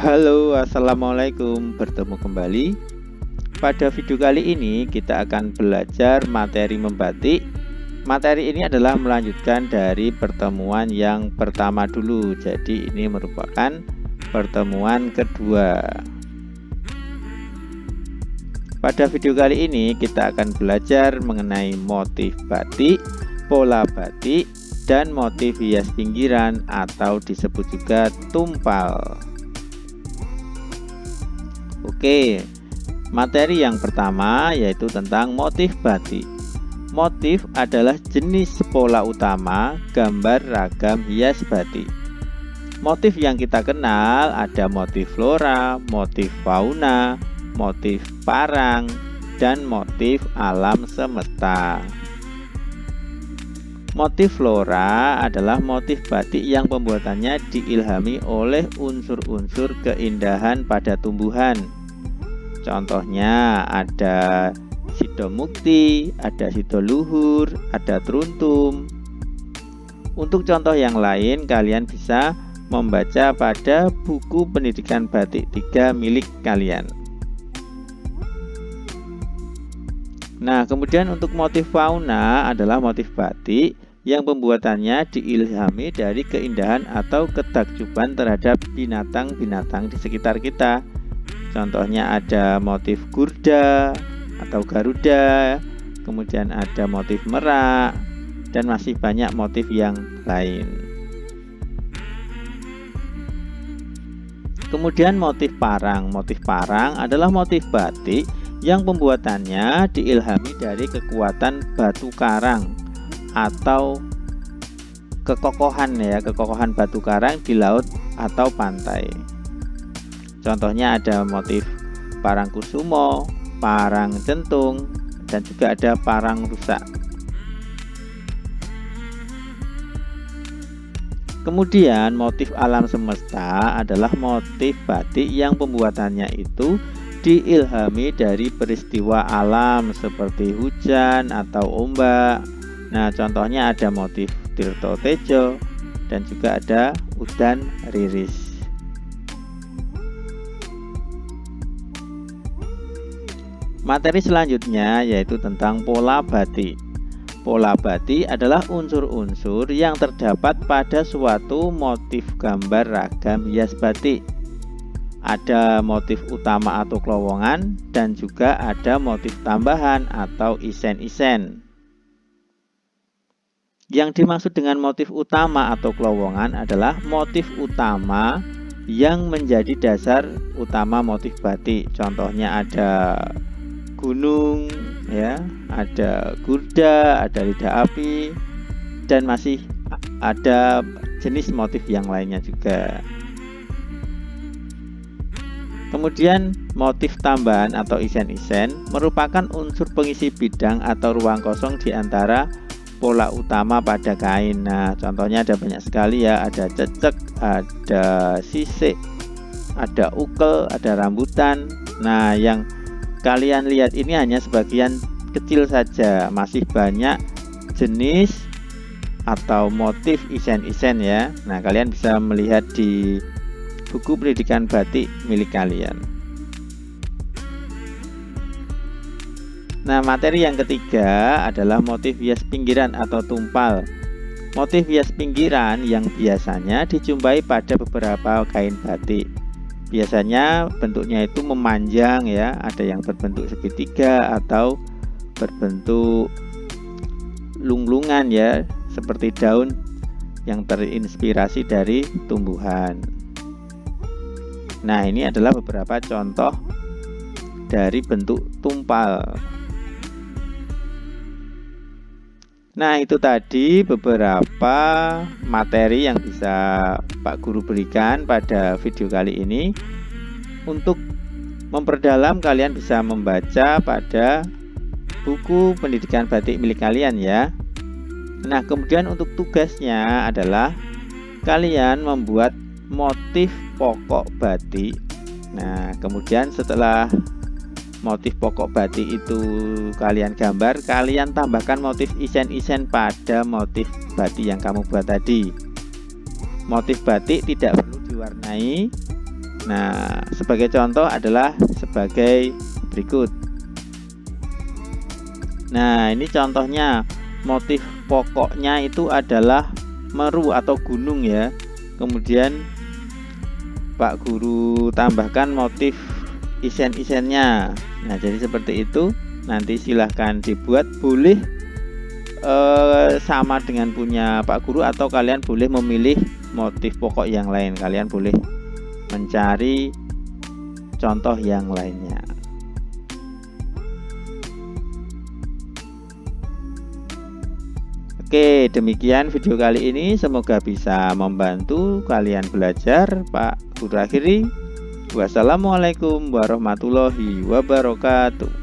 Halo, assalamualaikum. Bertemu kembali. Pada video kali ini kita akan belajar materi membatik. Materi ini adalah melanjutkan dari pertemuan yang pertama dulu. Jadi ini merupakan pertemuan kedua. Pada video kali ini kita akan belajar mengenai motif batik, pola batik, dan motif hias pinggiran atau disebut juga tumpal. Oke, materi yang pertama yaitu tentang motif batik. Motif adalah jenis pola utama gambar ragam hias batik. Motif yang kita kenal ada motif flora, motif fauna, motif parang, dan motif alam semesta. Motif flora adalah motif batik yang pembuatannya diilhami oleh unsur-unsur keindahan pada tumbuhan. Contohnya ada sidomukti, ada sidoluhur, ada teruntum. Untuk contoh yang lain kalian bisa membaca pada buku pendidikan batik 3 milik kalian. Nah, kemudian untuk motif fauna adalah motif batik yang pembuatannya diilhami dari keindahan atau ketakjuban terhadap binatang-binatang di sekitar kita. Contohnya ada motif gurda atau garuda, kemudian ada motif merak, dan masih banyak motif yang lain. Kemudian motif parang. Motif parang adalah motif batik yang pembuatannya diilhami dari kekuatan batu karang atau kekokohan batu karang di laut atau pantai. Contohnya ada motif parang kusumo, parang centung, dan juga ada parang rusak. Kemudian motif alam semesta adalah motif batik yang pembuatannya itu diilhami dari peristiwa alam seperti hujan atau ombak. Nah, contohnya ada motif Tirto Tejo dan juga ada udan riris. Materi selanjutnya yaitu tentang pola batik. Pola batik adalah unsur-unsur yang terdapat pada suatu motif gambar ragam hias batik. Ada motif utama atau kelowongan dan juga ada motif tambahan atau isen-isen. Yang dimaksud dengan motif utama atau kelowongan adalah motif utama yang menjadi dasar utama motif batik. Contohnya ada gunung, ada gurda, ada lidah api, dan masih ada jenis motif yang lainnya juga. Kemudian motif tambahan atau isen-isen merupakan unsur pengisi bidang atau ruang kosong di antara pola utama pada kain. Nah, contohnya ada banyak sekali ya, ada cecek, ada sisik, ada ukel, ada rambutan. Nah, yang kalian lihat ini hanya sebagian kecil saja, masih banyak jenis atau motif isen-isen ya. Nah, kalian bisa melihat di buku pendidikan batik milik kalian. Nah, materi yang ketiga adalah motif hias pinggiran atau tumpal. Motif hias pinggiran yang biasanya dijumpai pada beberapa kain batik. Biasanya bentuknya itu memanjang ya, ada yang berbentuk segitiga atau berbentuk lunglungan ya, seperti daun yang terinspirasi dari tumbuhan. Nah, ini adalah beberapa contoh dari bentuk tumpal. Nah, itu tadi beberapa materi yang bisa Pak Guru berikan pada video kali ini. Untuk memperdalam kalian bisa membaca pada buku pendidikan batik milik kalian ya. Nah, kemudian untuk tugasnya adalah kalian membuat motif pokok batik. Nah, kemudian setelah motif pokok batik itu kalian gambar, kalian tambahkan motif isen-isen pada motif batik yang kamu buat tadi. Motif batik tidak perlu diwarnai. Nah, sebagai contoh adalah sebagai berikut. Nah, ini contohnya, motif pokoknya itu adalah meru atau gunung ya. Kemudian Pak Guru tambahkan motif isen-isennya. Nah, jadi seperti itu. Nanti silahkan dibuat, boleh sama dengan punya Pak Guru atau kalian boleh memilih motif pokok yang lain. Kalian boleh mencari contoh yang lainnya. Oke, demikian video kali ini. Semoga bisa membantu kalian belajar. Pak Guru akhiri. Wassalamualaikum warahmatullahi wabarakatuh.